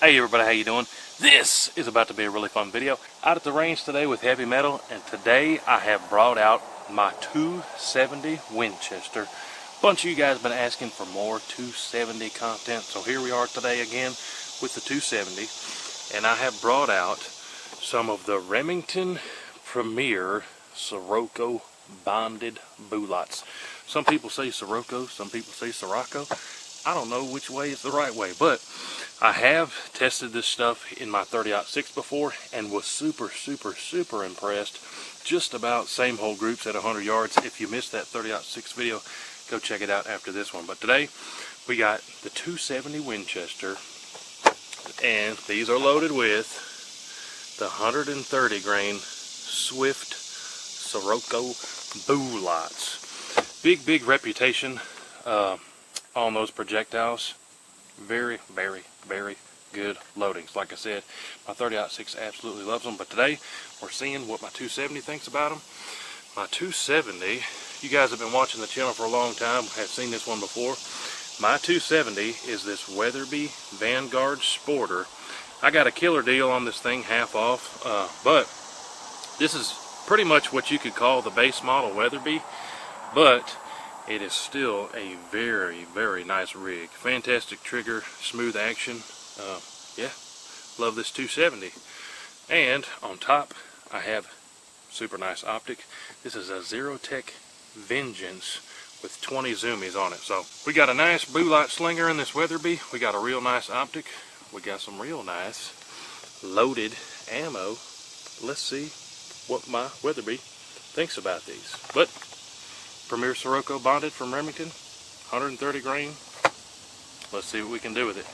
Hey everybody, how you doing? This is about to be a really fun video. Out at the range today with heavy metal, and today I have brought out my 270 Winchester. A bunch of you guys have been asking for more 270 content, so here we are today again with the 270, and I have brought out some of the Remington Premier Scirocco bonded bullets. Some people say Scirocco, some people say Scirocco. I don't know which way is the right way, but I have tested this stuff in my 30-06 before and was super impressed. Just about same hole groups at 100 yards. If you missed that 30-06 video, go check it out after this one. But today we got the 270 Winchester, and these are loaded with the 130 grain Swift Scirocco bullets. Big reputation on those projectiles. Very good loadings. Like I said, my 30-06 absolutely loves them, but today we're seeing what my 270 thinks about them. My 270, you guys have been watching the channel for a long time, have seen this one before. My 270 is this Weatherby Vanguard Sporter. I got a killer deal on this thing, half off, but this is pretty much what you could call the base model Weatherby, but it is still a very nice rig. Fantastic trigger, smooth action. Yeah, love this 270. And on top, I have super nice optic. This is a Xerotech Vengeance with 20 zoomies on it. So we got a nice bullet slinger in this Weatherby. We got a real nice optic. We got some real nice loaded ammo. Let's see what my Weatherby thinks about these. But Premier Scirocco bonded from Remington, 130 grain. Let's see what we can do with it.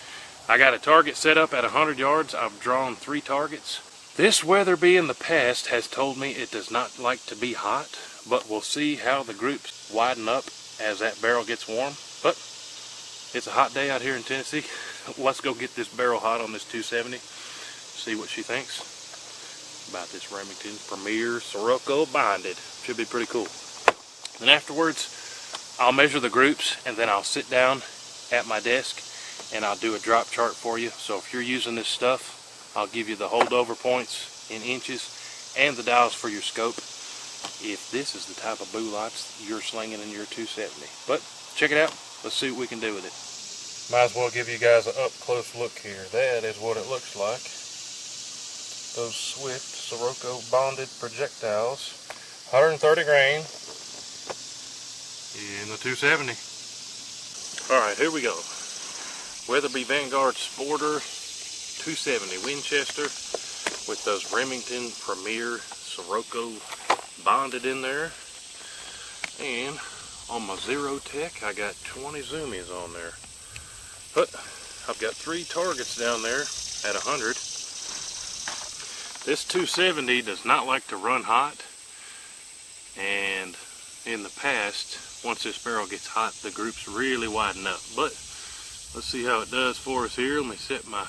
I got a target set up at 100 yards. I've drawn 3 targets. This Weatherby in the past has told me it does not like to be hot, but we'll see how the groups widen up as that barrel gets warm. But it's a hot day out here in Tennessee. Let's go get this barrel hot on this 270. See what she thinks about this Remington Premier Scirocco bonded. Should be pretty cool. Then afterwards, I'll measure the groups, and then I'll sit down at my desk and I'll do a drop chart for you. So if you're using this stuff, I'll give you the holdover points in inches and the dials for your scope, if this is the type of bullets you're slinging in your 270. But check it out. Let's see what we can do with it. Might as well give you guys an up close look here. That is what it looks like. Those Swift Scirocco bonded projectiles, 130 grain. In the 270. Alright, here we go. Weatherby Vanguard Sporter 270 Winchester with those Remington Premier Scirocco bonded in there. And on my Xerotech, I got 20 zoomies on there. But I've got 3 targets down there at 100. This 270 does not like to run hot, and in the past, once this barrel gets hot, the groups really widen up. But let's see how it does for us here. Let me set my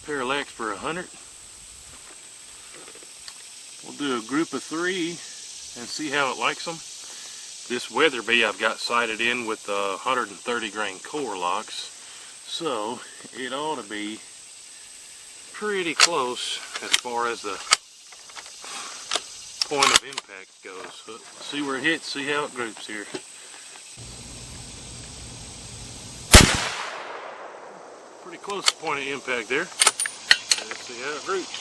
parallax for 100. We'll do a group of 3 and see how it likes them. This Weatherby I've got sighted in with 130 grain core-lokts, so it ought to be pretty close as far as the point of impact goes. So see where it hits, see how it groups here. Pretty close to point of impact there. Let's see how it groups.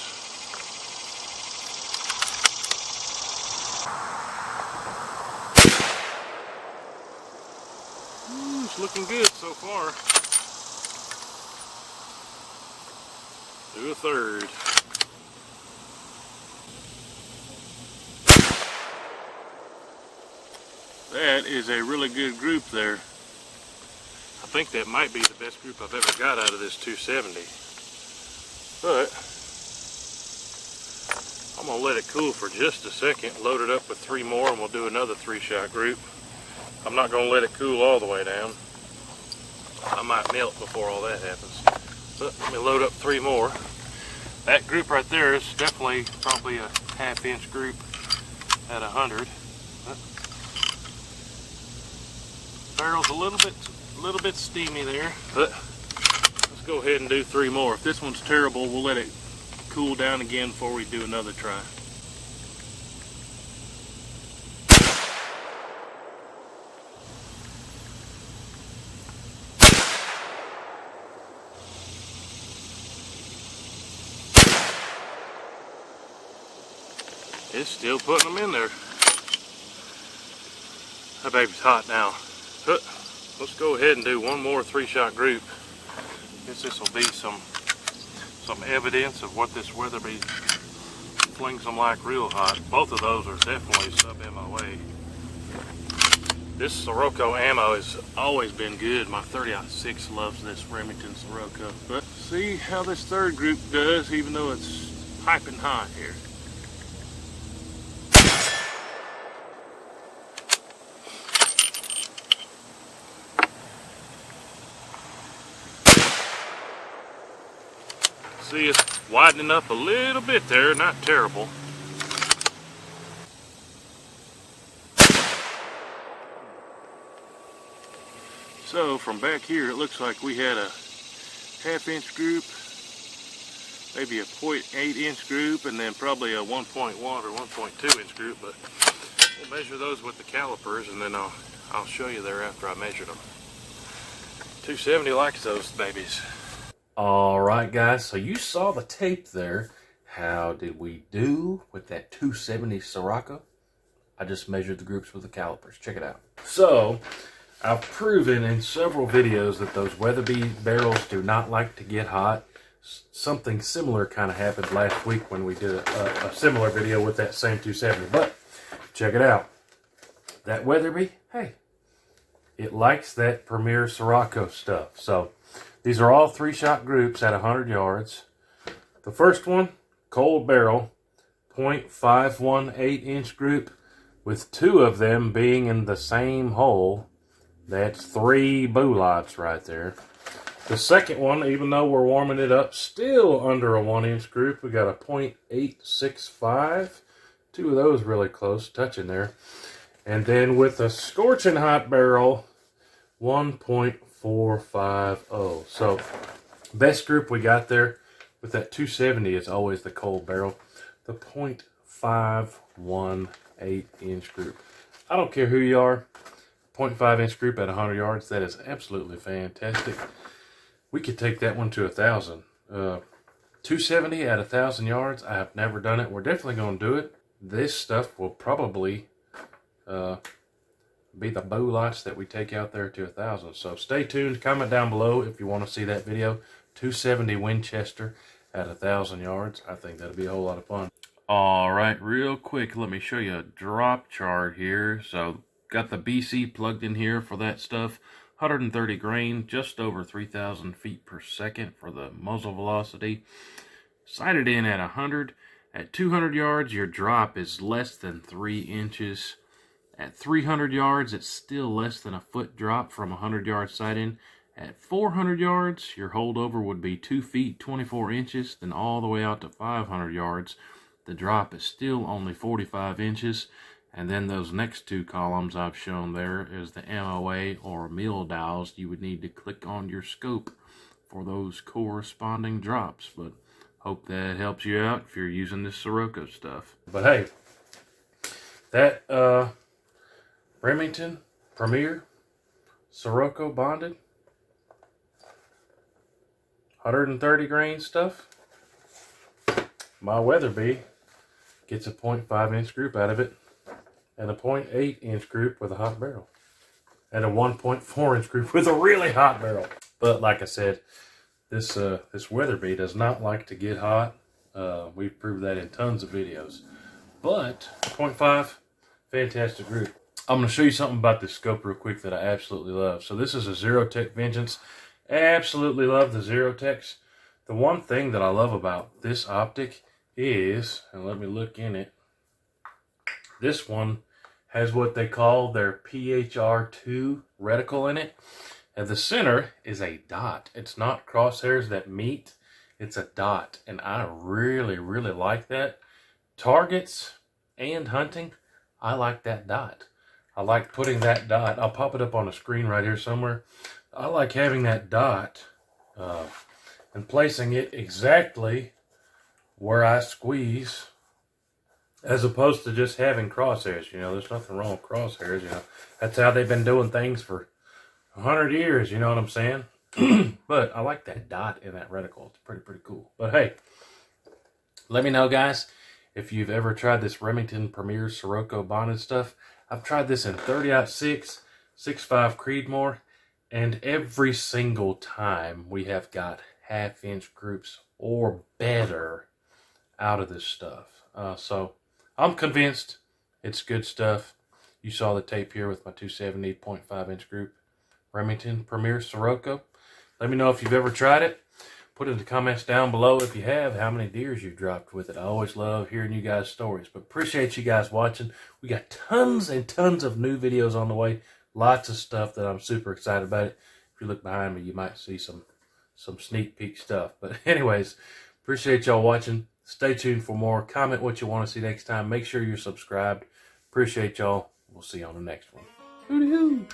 Ooh, it's looking good so far. Do a third. That is a really good group there. I think that might be the best group I've ever got out of this 270. But I'm going to let it cool for just a second, load it up with 3 more, and we'll do another 3-shot group. I'm not going to let it cool all the way down. I might melt before all that happens. But let me load up 3 more. That group right there is definitely probably a half-inch group at 100. Barrel's a little bit steamy there, but let's go ahead and do 3 more. If this one's terrible, we'll let it cool down again before we do another try. It's still putting them in there. That baby's hot now. Let's go ahead and do one more 3-shot group. Guess this will be some evidence of what this Weatherby flings them like real hot. Both of those are definitely sub-MOA. This Scirocco ammo has always been good. My 30-06 loves this Remington Scirocco. But see how this third group does, even though it's piping hot here. See, it's widening up a little bit there, not terrible. So from back here, it looks like we had a 1/2-inch group, maybe a 0.8-inch group, and then probably a 1.1 or 1.2-inch group. But we'll measure those with the calipers, and then I'll show you there after I measured them. 270 likes those babies. Alright guys, so you saw the tape there. How did we do with that 270 Scirocco? I just measured the groups with the calipers. Check it out. So, I've proven in several videos that those Weatherby barrels do not like to get hot. Something similar kind of happened last week when we did a similar video with that same 270. But, check it out. That Weatherby, hey, it likes that Premier Scirocco stuff. So, these are all 3-shot groups at 100 yards. The first one, cold barrel, 0.518-inch group, with 2 of them being in the same hole. That's 3 WHOTEEWHOs right there. The second one, even though we're warming it up, still under a 1-inch group. We got a 0.865. 2 of those really close, touching there. And then with a scorching hot barrel, 1.450. So, best group we got there with that 270 is always the cold barrel. The 0.518-inch group. I don't care who you are. 0.5-inch group at 100 yards. That is absolutely fantastic. We could take that one to 1,000. 270 at 1,000 yards. I have never done it. We're definitely going to do it. This stuff will probably be the bowlots that we take out there to 1,000. So stay tuned. Comment down below if you want to see that video. 270 Winchester at 1,000 yards. I think that'll be a whole lot of fun. All right, real quick, let me show you a drop chart here. So got the BC plugged in here for that stuff. 130 grain, just over 3,000 feet per second for the muzzle velocity. Sighted in at 100. At 200 yards, your drop is less than 3 inches. At 300 yards, it's still less than a foot drop from 100 yard sight in. At 400 yards, your holdover would be 2 feet, 24 inches. Then all the way out to 500 yards, the drop is still only 45 inches. And then those next 2 columns I've shown there is the MOA or mil dials. You would need to click on your scope for those corresponding drops. But hope that helps you out if you're using this Scirocco stuff. But hey, that Remington Premier Scirocco bonded 130 grain stuff. My Weatherby gets a 0.5-inch group out of it, and a 0.8-inch group with a hot barrel, and a 1.4-inch group with a really hot barrel. But like I said, this Weatherby does not like to get hot. We've proved that in tons of videos. But 0.5, fantastic group. I'm going to show you something about this scope real quick that I absolutely love. So this is a Xerotech Vengeance. Absolutely love the Xerotechs. The one thing that I love about this optic is, and let me look in it, this one has what they call their PHR2 reticle in it. And the center is a dot. It's not crosshairs that meet. It's a dot. And I really, really like that. Targets and hunting, I like that dot. I like putting that dot. I'll pop it up on the screen right here somewhere. I like having that dot and placing it exactly where I squeeze, as opposed to just having crosshairs. You know, there's nothing wrong with crosshairs. You know, that's how they've been doing things for 100 years. You know what I'm saying? But I like that dot in that reticle. It's pretty cool. But hey, let me know, guys, if you've ever tried this Remington Premier Scirocco bonded stuff. I've tried this in 30-06, 6.5 Creedmoor, and every single time we have got half-inch groups or better out of this stuff. So I'm convinced it's good stuff. You saw the tape here with my 270 0.5-inch group Remington Premier Scirocco. Let me know if you've ever tried it. Put in the comments down below if you have, how many deers you've dropped with it. I always love hearing you guys' stories. But appreciate you guys watching. We got tons and tons of new videos on the way. Lots of stuff that I'm super excited about. If you look behind me, you might see some sneak peek stuff. But anyways, appreciate y'all watching. Stay tuned for more. Comment what you want to see next time. Make sure you're subscribed. Appreciate y'all. We'll see you on the next one. Hooty hoo.